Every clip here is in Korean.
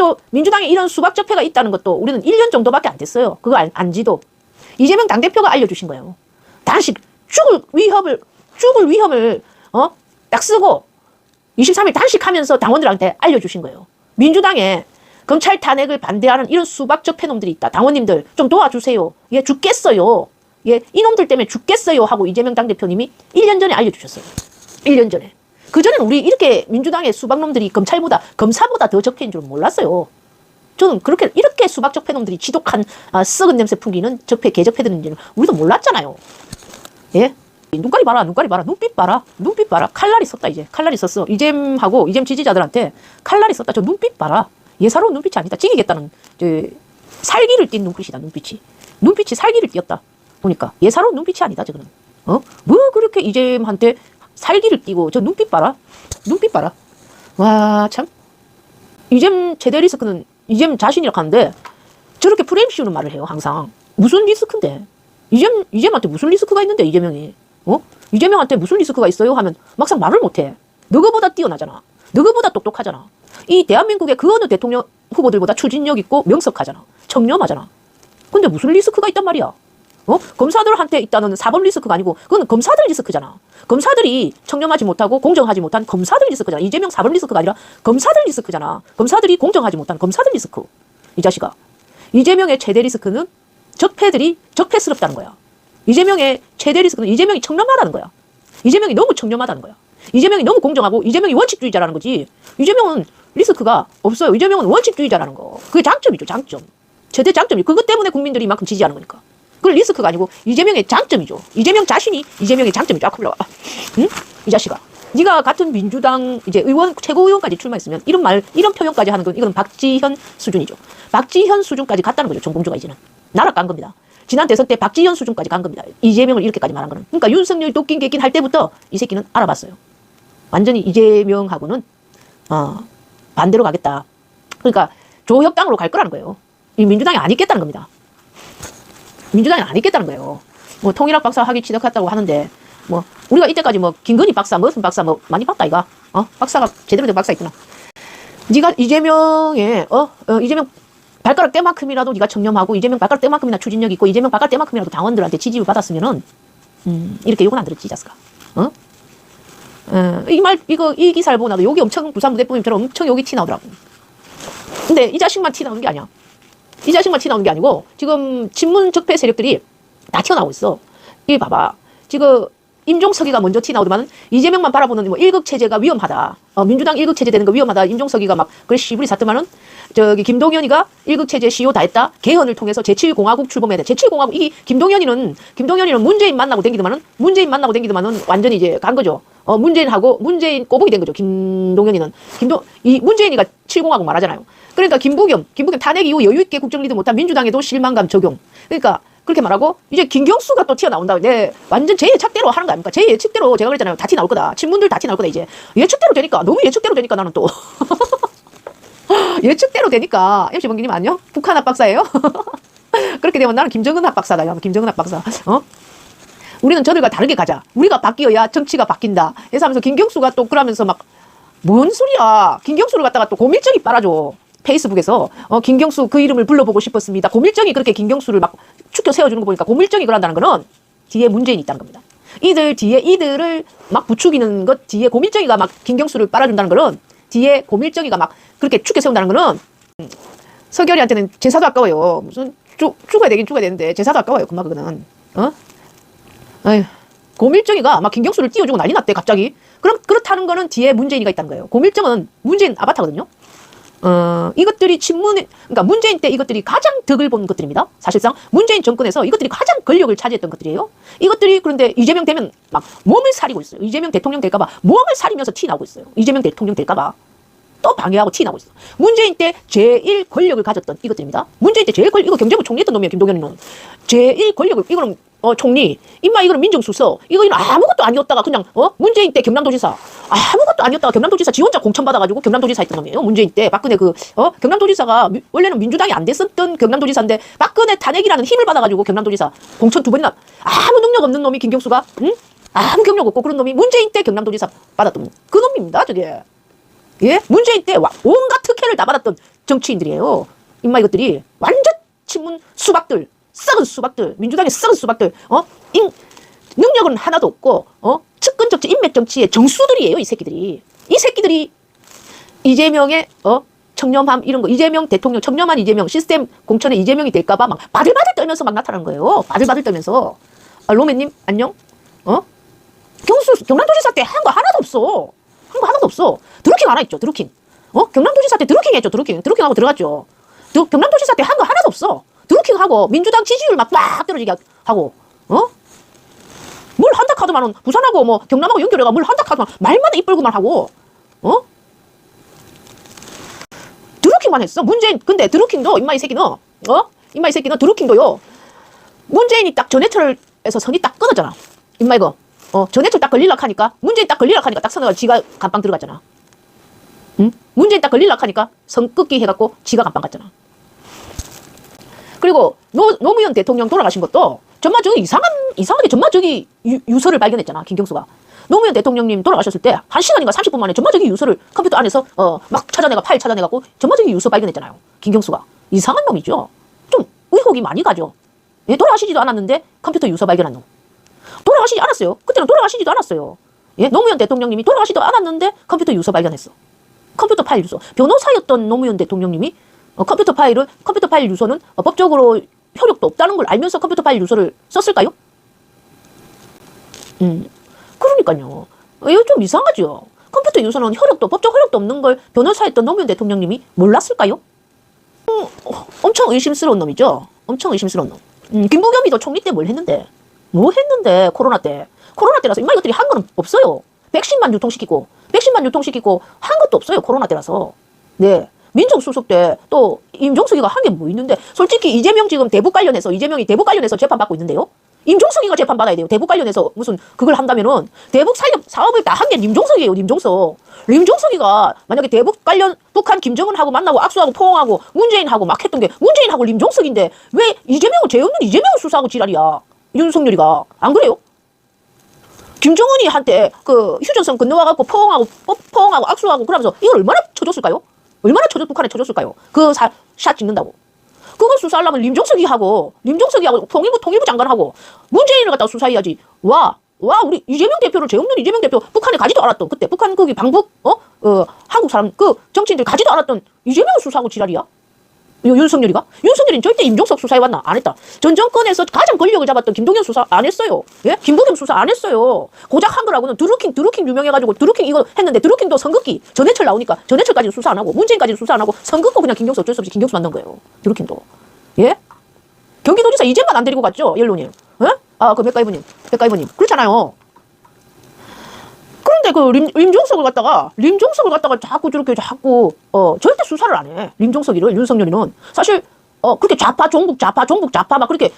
또 민주당에 이런 수박 적폐가 있다는 것도 우리는 1년 정도밖에 안 됐어요. 그거 안지도. 이재명 당대표가 알려주신 거예요. 단식 죽을 위협을 딱 쓰고 23일 단식하면서 당원들한테 알려주신 거예요. 민주당에 검찰 탄핵을 반대하는 이런 수박 적폐 놈들이 있다. 당원님들 좀 도와주세요. 얘 죽겠어요. 얘 이놈들 때문에 죽겠어요 하고 이재명 당대표님이 1년 전에 알려주셨어요. 1년 전에. 그전에는 우리 이렇게 민주당의 수박놈들이 검사보다 더 적폐인 줄은 몰랐어요. 저는 이렇게 수박 적폐놈들이 지독한 썩은 냄새 풍기는 개적폐들인지는 우리도 몰랐잖아요. 예? 눈깔이 봐라. 눈빛 봐라. 칼날이 섰다, 이제. 칼날이 섰어. 이잼하고 이잼 지지자들한테 칼날이 섰다. 저 눈빛 봐라. 예사로운 눈빛이 아니다. 찌기겠다는, 살기를 띈 눈빛이다, 눈빛이. 눈빛이 살기를 띄었다. 보니까. 예사로운 눈빛이 아니다, 저거는. 뭐 그렇게 이잼한테 살기를 띄고, 저 눈빛 봐라. 와, 참. 이잼 최대 리스크는 이잼 자신이라고 하는데, 저렇게 프레임 씌우는 말을 해요, 항상. 무슨 리스크인데? 이재명한테 무슨 리스크가 있는데, 이재명이. 이재명한테 무슨 리스크가 있어요? 하면 막상 말을 못해. 너거보다 뛰어나잖아. 너거보다 똑똑하잖아. 이 대한민국의 그 어느 대통령 후보들보다 추진력 있고 명석하잖아. 청렴하잖아. 근데 무슨 리스크가 있단 말이야. 검사들한테 있다는 4번 리스크가 아니고 그건 검사들 리스크잖아. 검사들이 청렴하지 못하고 공정하지 못한 검사들 리스크잖아. 이재명 4번 리스크가 아니라 검사들 리스크잖아. 검사들이 공정하지 못한 검사들 리스크. 이 자식아. 이재명의 최대 리스크는 적폐들이 적폐스럽다는 거야. 이재명의 최대 리스크는 이재명이 청렴하다는 거야. 이재명이 너무 청렴하다는 거야. 이재명이 너무 공정하고 이재명이 원칙주의자라는 거지. 이재명은 리스크가 없어요. 이재명은 원칙주의자라는 거. 그게 장점이죠. 장점. 최대 장점이. 그것 때문에 국민들이 이만큼 지지하는 거니까. 그건 리스크가 아니고 이재명의 장점이죠. 이재명 자신이 이재명의 장점이죠. 아까 올라와. 응? 이 자식아. 네가 같은 민주당 이제 최고위원까지 출마했으면 이런 표현까지 하는 건 이건 박지현 수준이죠. 박지현 수준까지 갔다는 거죠. 정봉주가 이제는. 날아간 겁니다. 지난 대선 때 박지현 수준까지 간 겁니다. 이재명을 이렇게까지 말한 거는. 그러니까 윤석열 도끼인 개낀 할 때부터 이 새끼는 알아봤어요. 완전히 이재명하고는 반대로 가겠다. 그러니까 조협당으로 갈 거라는 거예요. 이 민주당이 안 있겠다는 겁니다. 민주당이 안 있겠다는 거예요. 뭐 통일학 박사 하기 지덕했다고 하는데 뭐 우리가 이때까지 뭐 김건희 박사 무슨 박사 뭐 많이 봤다 이가. 박사가 제대로 된 박사 있구나. 네가 이재명의 이재명 발가락 때만큼이라도 네가 청렴하고 이재명 발가락 때만큼이나 추진력 있고 이재명 발가락 때만큼이라도 당원들한테 지지를 받았으면은 이렇게 욕은 안 들었지 이 자식아. 이 기사를 보고 나도 욕이 엄청 부산부 대표님처럼 엄청 욕이 티 나오더라고. 근데 이 자식만 티 나오는 게 아니야. 이 자식만 티 나오는 게 아니고 지금 친문 적폐 세력들이 다 튀어나오고 있어. 이 봐봐. 지금 임종석이가 먼저 티 나오더만 이재명만 바라보는 뭐 1급 체제가 위험하다. 민주당 1급 체제 되는 거 위험하다. 임종석이가 막 그래 시부리 샀더만은 저기 김동연이가 1급 체제 시효 다 했다. 개헌을 통해서 제7공화국 출범해야 돼. 제7공화국 이 김동연이는 문재인 만나고 댕기더만은 완전히 이제 간 거죠. 문재인 꼬북이 된 거죠. 김동연이는 이 문재인이가 7공화국 말하잖아요. 그러니까 김부겸 탄핵 이후 여유 있게 국정 리드 못한 민주당에도 실망감 적용. 그러니까 그렇게 말하고 이제 김경수가 또 튀어나온다. 완전 제 예측대로 하는 거 아닙니까? 제 예측대로 제가 그랬잖아요. 다 티 나올 거다. 친문들 다 티 나올 거다. 이제 예측대로 되니까 너무 예측대로 되니까 나는 또 예측대로 되니까 MC 번기님 안녕? 북한 합박사예요? 그렇게 되면 나는 김정은 합박사다. 김정은 합박사. 우리는 저들과 다르게 가자. 우리가 바뀌어야 정치가 바뀐다. 그래서 하면서 김경수가 또 그러면서 막 뭔 소리야. 김경수를 갖다가 또 고밀정이 빨아줘. 페이스북에서 김경수 그 이름을 불러보고 싶었습니다. 고밀정이 그렇게 김경수를 막 축켜 세워주는 거 보니까 고밀정이 그런다는 거는 뒤에 문재인이 있다는 겁니다. 이들을 막 부추기는 것 뒤에 고밀정이가 막 김경수를 빨아준다는 거는 뒤에 고밀정이가 막 그렇게 축켜 세운다는 거는 서결이한테는 제사도 아까워요. 무슨 죽어야 되는데 제사도 아까워요. 금방 그거는. 고밀정이가 막 김경수를 띄워주고 난리 났대 갑자기. 그럼 그렇다는 거는 뒤에 문재인이가 있다는 거예요. 고밀정은 문재인 아바타거든요. 이것들이 그러니까 문재인 때 이것들이 가장 덕을 본 것들입니다. 사실상 문재인 정권에서 이것들이 가장 권력을 차지했던 것들이에요. 이것들이 그런데 이재명 되면 막 몸을 사리고 있어요. 이재명 대통령 될까봐 몸을 사리면서 티 나오고 있어요. 이재명 대통령 될까봐 또 방해하고 티 나고 있어. 문재인 때 제일 권력을 가졌던 이것들입니다. 문재인 때 제일 이거 경제부 총리했던 놈이야. 김동연 놈. 제일 권력을 이거는 총리, 이거는 민정수석, 이거는 아무것도 아니었다가 그냥 문재인 때 경남도지사 아무것도 아니었다가 경남도지사 지 혼자 공천 받아가지고 경남도지사 했던 놈이에요. 문재인 때 박근혜 경남도지사가 원래는 민주당이 안 됐었던 경남도지사인데 박근혜 탄핵이라는 힘을 받아가지고 경남도지사 공천 2번이나 아무 능력 없는 놈이 김경수가 아무 경력 없고 그런 놈이 문재인 때 경남도지사 받았던 그 놈입니다. 저게 예? 문재인 때 온갖 특혜를 다 받았던 정치인들이에요. 인마 이것들이 완전 친문 수박들, 썩은 수박들, 민주당의 썩은 수박들, 능력은 하나도 없고, 측근 정치, 인맥 정치의 정수들이에요, 이 새끼들이. 이 새끼들이 이재명의, 청렴함, 이런 거, 이재명 대통령, 청렴한 이재명, 시스템 공천의 이재명이 될까봐 막 바들바들 떨면서 막 나타나는 거예요. 바들바들 떨면서. 로맨님, 안녕? 경남도지사 때 한 거 하나도 없어. 한 거 하나도 없어. 드루킹 하나 있죠, 드루킹. 경남도지사 때 드루킹 했죠, 드루킹. 드루킹하고 들어갔죠. 경남도지사 때 한 거 하나도 없어. 드루킹하고 민주당 지지율 막 빡 떨어지게 하고, 뭘 한다 카드만은 부산하고 뭐 경남하고 연결해가 뭘 한다 카드만 말마다 이끌고만 하고, 드루킹만 했어. 문재인, 근데 드루킹도, 임마 이 새끼는, 임마 이 새끼는 드루킹도요, 문재인이 딱 전해철에서 선이 딱 끊었잖아. 임마 이거. 전해철 딱 걸리려고 하니까, 문재인 딱 걸리려고 하니까 딱 선어가 지가 감방 들어갔잖아. 응? 문재인 딱 걸리려고 하니까 선 끊기 해갖고 지가 감방 갔잖아. 그리고 노무현 대통령 돌아가신 것도 전마저기 이상하게 전마저기 유서를 발견했잖아, 김경수가. 노무현 대통령님 돌아가셨을 때 1시간인가 30분 만에 전마저기 유서를 컴퓨터 안에서 막 파일 찾아내갖고 전마저기 유서 발견했잖아요, 김경수가. 이상한 놈이죠. 좀 의혹이 많이 가죠. 예, 돌아가시지도 않았는데 컴퓨터 유서 발견한 놈. 돌아가시지 않았어요. 그때는 돌아가시지도 않았어요. 예, 노무현 대통령님이 돌아가시지도 않았는데 컴퓨터 유서 발견했어. 컴퓨터 파일 유서. 변호사였던 노무현 대통령님이 컴퓨터 파일 유서는 법적으로 효력도 없다는 걸 알면서 컴퓨터 파일 유서를 썼을까요? 그러니까요. 이거 좀 이상하죠. 컴퓨터 유서는 법적 효력도 없는 걸 변호사였던 노무현 대통령님이 몰랐을까요? 엄청 의심스러운 놈이죠. 엄청 의심스러운 놈. 김부겸이도 총리 때 뭘 했는데? 뭐 했는데, 코로나 때라서 인마 이것들이 한 거는 없어요. 백신만 유통시키고 한 것도 없어요, 코로나 때라서. 네. 민정수석 때 또 임종석이가 한 게 뭐 있는데, 솔직히 이재명이 대북 관련해서 재판받고 있는데요. 임종석이가 재판받아야 돼요. 대북 관련해서 무슨 그걸 한다면은 대북 살려 사업을 다 한 게 임종석이에요, 임종석. 임종석이가 만약에 대북 관련 북한 김정은하고 만나고 악수하고 포옹하고 문재인하고 막 했던 게 문재인하고 임종석인데 왜 이재명은 죄 없는 이재명을 수사하고 지랄이야. 윤석열이가. 안 그래요? 김정은이 한테 그 휴전선 건너와갖고 포옹하고 악수하고 그러면서 이걸 얼마나 쳐줬을까요? 북한에 쳐줬을까요? 그 샷 찍는다고. 그걸 수사하려면 림종석이하고 통일부 장관하고 문재인을 갖다가 수사해야지. 우리 이재명 대표를 죄 없는 이재명 대표 북한에 가지도 않았던, 그때 북한 거기 방북 한국 사람 그 정치인들 가지도 않았던 이재명을 수사하고 지랄이야. 윤석열이는 절대 임종석 수사해왔나? 안 했다. 전 정권에서 가장 권력을 잡았던 김동연 수사 안 했어요. 예? 김부겸 수사 안 했어요. 고작 한 거라고는 드루킹 유명해가지고 드루킹 이거 했는데 드루킹도 선긋기 전해철 나오니까 전해철까지는 수사 안 하고 문재인까지는 수사 안 하고 선긋고 그냥 김경수 어쩔 수 없이 김경수 만든 거예요. 드루킹도. 예? 경기도지사 이제만 안 데리고 갔죠, 옐로님. 예? 그 백가이브님. 그렇잖아요. 그런데 그 림종석을 갖다가 자꾸 절대 수사를 안 해. 림종석이를, 윤석열이는. 사실, 그렇게 종북 좌파 막 그렇게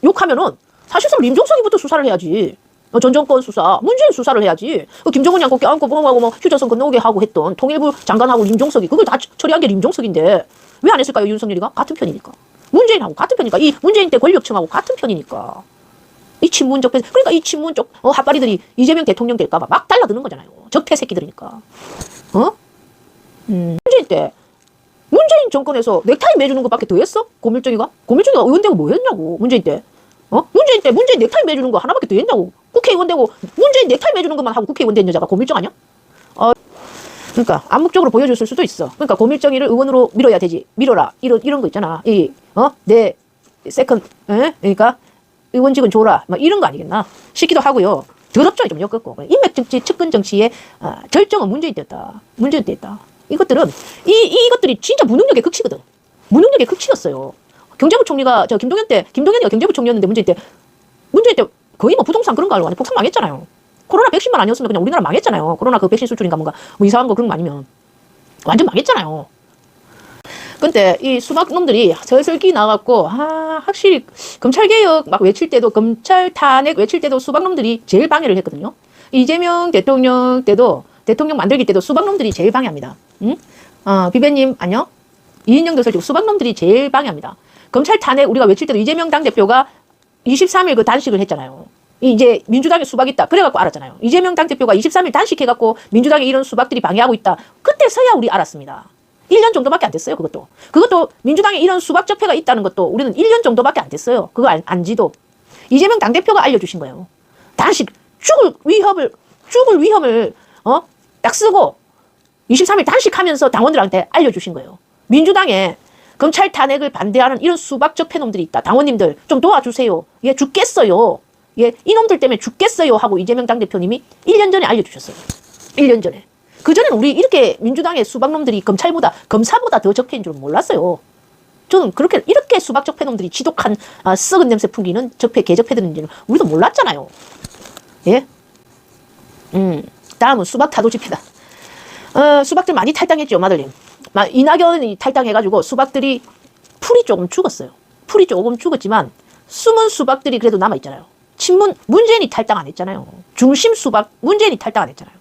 욕하면은 사실상 림종석이부터 수사를 해야지. 전 정권 수사, 문재인 수사를 해야지. 김정은 양고 껴안고 보험하고 뭐 휴전선 건너오게 하고 했던 통일부 장관하고 림종석이 그걸 다 처리한 게 림종석인데 왜 안 했을까요, 윤석열이가? 같은 편이니까. 문재인하고 같은 편이니까. 이 문재인 때 권력층하고 같은 편이니까. 이 친문적, 그러니까 이 친문적 핫바리들이 이재명 대통령 될까봐 막 달라드는 거잖아요. 적폐 새끼들이니까. 문재인 정권에서 넥타이 매주는 것밖에 더 했어? 고밀정이가 의원 되고 뭐 했냐고, 문재인 때. 문재인 넥타이 매주는 거 하나밖에 더 했냐고. 국회의원 되고 문재인 넥타이 매주는 것만 하고 국회의원 된 여자가 고밀정 아니야? 그러니까 암묵적으로 보여줬을 수도 있어. 그러니까 고밀정이를 의원으로 밀어야 되지. 밀어라. 이런 거 있잖아. 내 세컨, 그러니까 의원직은 줘라. 막 이런 거 아니겠나 싶기도 하고요. 더럽죠, 좀 엮었고. 인맥 정치, 측근 정치의 절정은 문재인 때였다. 이것들은, 이것들이 진짜 무능력의 극치거든. 무능력의 극치였어요. 경제부 총리가, 김동연이가 경제부 총리였는데 문재인 때 거의 뭐 부동산 그런 거 알고 폭삭 망했잖아요. 코로나 백신만 아니었으면 그냥 우리나라 망했잖아요. 코로나 그 백신 수출인가 뭔가, 뭐 이상한 거 그런 거 아니면. 완전 망했잖아요. 근데 이 수박놈들이 슬슬 끼 나갖고, 확실히 검찰개혁 막 외칠 때도, 검찰 탄핵 외칠 때도 수박놈들이 제일 방해를 했거든요. 이재명 대통령 때도, 대통령 만들기 때도 수박놈들이 제일 방해합니다. 응? 비배님, 안녕? 이인영도 설치고 수박놈들이 제일 방해합니다. 검찰 탄핵 우리가 외칠 때도 이재명 당대표가 23일 그 단식을 했잖아요. 이제 민주당에 수박이 있다. 그래갖고 알았잖아요. 이재명 당대표가 23일 단식해갖고 민주당에 이런 수박들이 방해하고 있다. 그때서야 우리 알았습니다. 1년 정도밖에 안 됐어요. 그것도 민주당에 이런 수박 적폐가 있다는 것도 우리는 1년 정도밖에 안 됐어요. 그거 안지도. 이재명 당대표가 알려주신 거예요. 단식, 죽을 위험을, 딱 쓰고 23일 단식하면서 당원들한테 알려주신 거예요. 민주당에 검찰 탄핵을 반대하는 이런 수박 적폐 놈들이 있다. 당원님들 좀 도와주세요. 예, 죽겠어요. 예, 이놈들 때문에 죽겠어요. 하고 이재명 당대표님이 1년 전에 알려주셨어요. 1년 전에. 그전에는 우리 이렇게 민주당의 수박놈들이 검사보다 더 적폐인 줄은 몰랐어요. 저는 이렇게 수박 적폐놈들이 지독한 썩은 냄새 풍기는 개적폐들인지는 우리도 몰랐잖아요. 예? 다음은 수박 타도 집회다. 수박들 많이 탈당했죠, 엄마들님. 이낙연이 탈당해가지고 수박들이 풀이 조금 죽었어요. 풀이 조금 죽었지만 숨은 수박들이 그래도 남아있잖아요. 문재인이 탈당 안 했잖아요. 중심 수박, 문재인이 탈당 안 했잖아요.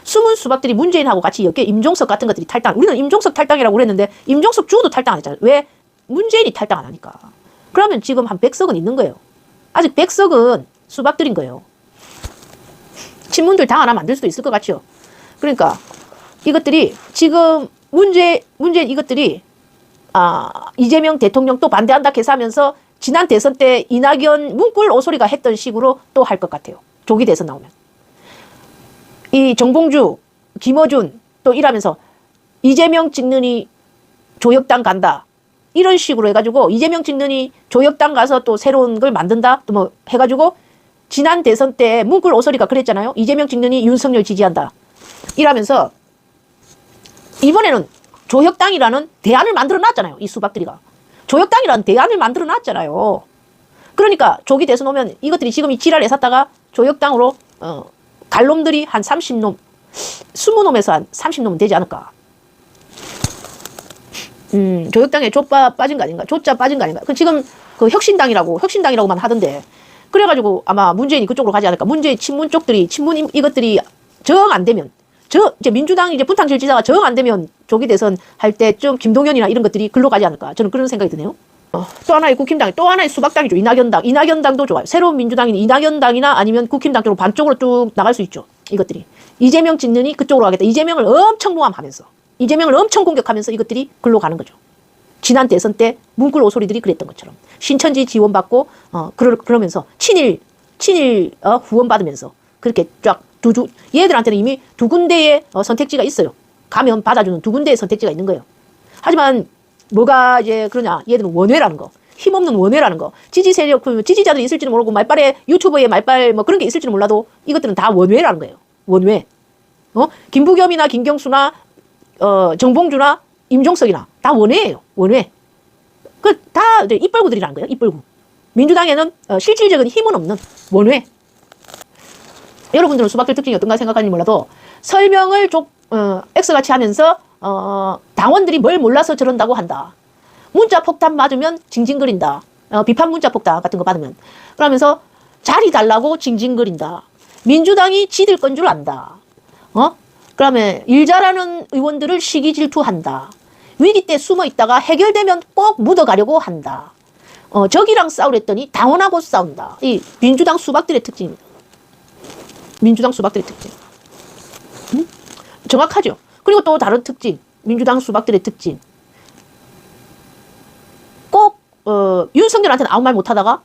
숨은 수박들이 문재인하고 같이 엮여 임종석 같은 것들이 탈당. 우리는 임종석 탈당이라고 그랬는데 임종석 죽어도 탈당 안 했잖아요. 왜? 문재인이 탈당 안 하니까. 그러면 지금 한 100석은 있는 거예요. 아직 100석은 수박들인 거예요. 친문들 당 하나 만들 수도 있을 것 같죠. 그러니까 이것들이 지금 문재인 이것들이 이재명 대통령 또 반대한다 해서 하면서 지난 대선 때 이낙연 문꿀 오소리가 했던 식으로 또 할 것 같아요. 조기 대선 나오면. 이 정봉주, 김어준 또 이러면서 이재명 찍느니 조역당 간다. 이런 식으로 해가지고 이재명 찍느니 조역당 가서 또 새로운 걸 만든다. 또 뭐 해가지고 지난 대선 때 문꿀 오소리가 그랬잖아요. 이재명 찍느니 윤석열 지지한다. 이러면서 이번에는 조역당이라는 대안을 만들어 놨잖아요. 이 수박들이가. 조역당이라는 대안을 만들어 놨잖아요. 그러니까 조기 대선 오면 이것들이 지금 이 지랄 애샀다가 조역당으로 갈 놈들이 한 30놈, 20놈에서 한 30놈은 되지 않을까. 조역당에 조자 빠진 거 아닌가? 지금 혁신당이라고만 하던데. 그래가지고 아마 문재인이 그쪽으로 가지 않을까. 문재인 친문 이것들이 정 안 되면, 이제 민주당 분탕질 지사가 정 안 되면 조기 대선 할 때 좀 김동연이나 이런 것들이 글로 가지 않을까. 저는 그런 생각이 드네요. 또 하나의 국힘당, 또 하나의 수박당이죠. 이낙연당도 좋아요. 새로운 민주당인 이낙연당이나 아니면 국힘당 쪽으로 반쪽으로 쭉 나갈 수 있죠. 이것들이. 이재명 짓느니 그쪽으로 가겠다. 이재명을 엄청 모함하면서, 이재명을 엄청 공격하면서 이것들이 글로 가는 거죠. 지난 대선 때 문꿀 오소리들이 그랬던 것처럼. 신천지 지원받고, 그러면서 친일 후원 받으면서 그렇게 쫙 얘들한테는 이미 두 군데의 선택지가 있어요. 가면 받아주는 두 군데의 선택지가 있는 거예요. 하지만 뭐가 이제 그러냐. 얘들은 원외라는 거. 힘없는 원외라는 거. 지지 세력, 지지자들이 있을지는 모르고 유튜브에 말빨 뭐 그런 게 있을지는 몰라도 이것들은 다 원외라는 거예요. 원외. 김부겸이나 김경수나, 정봉주나 임종석이나 다 원외예요. 원외. 다 입벌구들이라는 거예요. 입벌구. 민주당에는 실질적인 힘은 없는 원외. 여러분들은 수박들 특징이 어떤가 생각하는지 몰라도 설명을 X같이 하면서 당원들이 뭘 몰라서 저런다고 한다. 문자 폭탄 맞으면 징징거린다. 비판 문자 폭탄 같은 거 받으면. 그러면서 자리 달라고 징징거린다. 민주당이 지들 건 줄 안다. 그다음에 일 잘하는 의원들을 시기 질투한다. 위기 때 숨어 있다가 해결되면 꼭 묻어가려고 한다. 적이랑 싸우랬더니 당원하고 싸운다. 이 민주당 수박들의 특징입니다. 민주당 수박들의 특징. 정확하죠. 그리고 또 다른 특징. 민주당 수박들의 특징. 꼭 윤석열한테는 아무 말 못하다가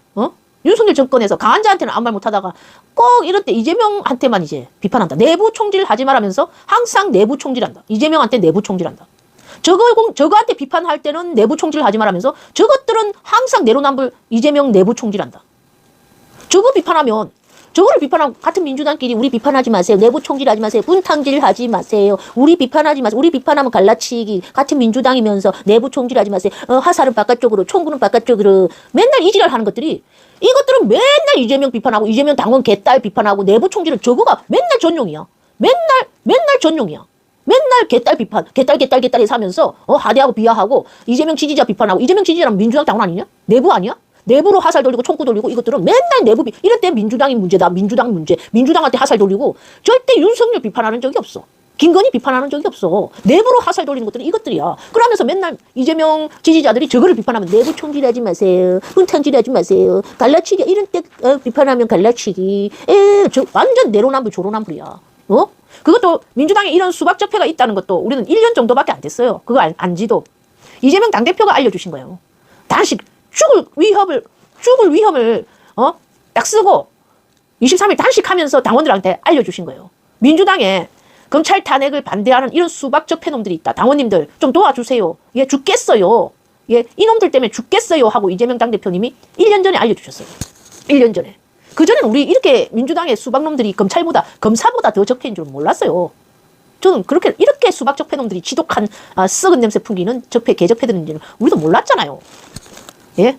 윤석열 정권에서 강한 자한테는 아무 말 못하다가 꼭 이럴 때 이재명한테만 이제 비판한다. 내부 총질하지 말라면서 항상 내부 총질한다. 이재명한테 내부 총질한다. 저거한테 비판할 때는 내부 총질하지 말라면서 저것들은 항상 내로남불 이재명 내부 총질한다. 저거를 비판하고 같은 민주당끼리 우리 비판하지 마세요. 내부 총질하지 마세요. 분탕질하지 마세요. 우리 비판하지 마세요. 우리 비판하면 갈라치기. 같은 민주당이면서 내부 총질하지 마세요. 화살은 바깥쪽으로, 총구는 바깥쪽으로. 맨날 이지랄 하는 것들이 이것들은 맨날 이재명 비판하고 이재명 당원 개딸 비판하고 내부 총질은 저거가 맨날 전용이야. 맨날 전용이야. 맨날 개딸 비판, 개딸해서 하면서 하대하고 비하하고 이재명 지지자 비판하고 이재명 지지자라면 민주당 당원 아니냐? 내부 아니야? 내부로 화살 돌리고 총구 돌리고 이것들은 맨날 내부 이럴 때 민주당이 문제다. 민주당 문제. 민주당한테 화살 돌리고 절대 윤석열 비판하는 적이 없어. 김건희 비판하는 적이 없어. 내부로 화살 돌리는 것들은 이것들이야. 그러면서 맨날 이재명 지지자들이 저거를 비판하면 내부 총질하지 마세요. 훈탕질하지 마세요. 갈라치기 이런 때 비판하면 갈라치기. 저 완전 내로남불 조로남불이야. 그것도 민주당에 이런 수박 적폐가 있다는 것도 우리는 1년 정도밖에 안 됐어요. 그거 안지도. 이재명 당대표가 알려주신 거예요. 단식 죽을 위협을 딱 쓰고 23일 단식하면서 당원들한테 알려주신 거예요. 민주당에 검찰 탄핵을 반대하는 이런 수박 적폐놈들이 있다. 당원님들 좀 도와주세요. 예, 죽겠어요. 예, 이놈들 때문에 죽겠어요 하고 이재명 당대표님이 1년 전에 알려주셨어요. 1년 전에. 그전에는 우리 이렇게 민주당의 수박놈들이 검사보다 더 적폐인 줄 몰랐어요. 저는 이렇게 수박 적폐놈들이 지독한 썩은 냄새 풍기는 적폐, 개적폐들인지는 우리도 몰랐잖아요. 예?